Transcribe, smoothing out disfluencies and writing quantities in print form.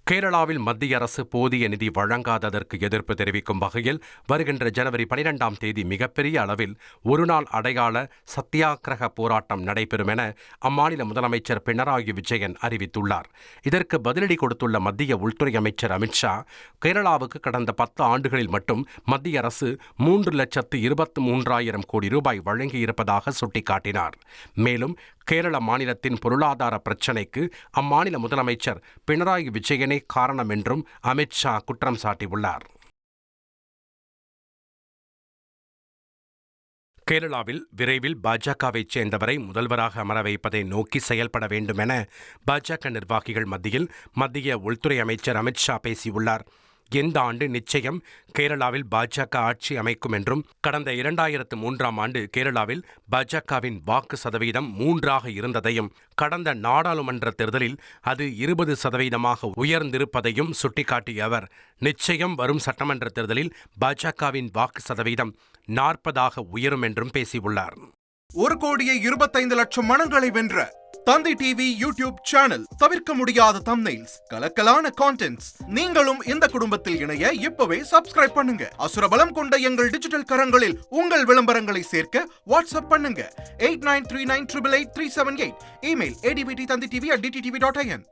கேரளாவில் மத்திய அரசு போதிய நிதி வழங்காததற்கு எதிர்ப்பு தெரிவிக்கும் வகையில் வருகின்ற ஜனவரி 12ஆம் தேதி மிகப்பெரிய அளவில் ஒருநாள் அடையாள சத்தியாகிரக போராட்டம் நடைபெறும் என அம்மாநில முதலமைச்சர் பினராயி விஜயன் அறிவித்துள்ளார். இதற்கு பதிலடி கொடுத்துள்ள மத்திய உள்துறை அமைச்சர் அமித்ஷா, கேரளாவுக்கு கடந்த 10 ஆண்டுகளில் மட்டும் மத்திய அரசு 3,23,000 கோடி ரூபாய் வழங்கியிருப்பதாக சுட்டிக்காட்டினார். மேலும் கேரள மாநிலத்தின் பொருளாதார பிரச்சினைக்கு அம்மாநில முதலமைச்சர் பினராயி விஜயனே காரணம் என்றும் அமித்ஷா குற்றம் சாட்டியுள்ளார். கேரளாவில் விரைவில் பாஜகவைச் சேர்ந்தவரை முதல்வராக அமர வைப்பதை நோக்கி செயல்பட வேண்டும் என பாஜக நிர்வாகிகள் மத்தியில் மத்திய உள்துறை அமைச்சர் அமித்ஷா பேசியுள்ளார். இந்த ஆண்டு நிச்சயம் கேரளாவில் பாஜக ஆட்சி அமைக்கும் என்றும், கடந்த 2003ஆம் ஆண்டு கேரளாவில் பாஜகவின் வாக்கு சதவீதம் 3ஆக இருந்ததையும், கடந்த நாடாளுமன்ற தேர்தலில் அது 20% உயர்ந்திருப்பதையும் சுட்டிக்காட்டிய அவர், நிச்சயம் வரும் சட்டமன்ற தேர்தலில் பாஜகவின் வாக்கு சதவீதம் 40ஆக உயரும் என்றும் பேசியுள்ளார். 1,25,00,000 மனங்களை வென்ற தந்தி டிவி யூடியூப் சேனல். தவிர்க்க முடியாத தம்ப்நெயில்ஸ், கலக்கலான கான்டென்ட்ஸ். நீங்களும் இந்த குடும்பத்தில் இணைய இப்பவே சப்ஸ்கிரைப் பண்ணுங்க. அசுரபலம் கொண்ட எங்கள் டிஜிட்டல் கரங்களில் உங்கள் விளம்பரங்களை சேர்க்க வாட்ஸ்அப் பண்ணுங்க. 8939888378. Email advttv@dttv.in.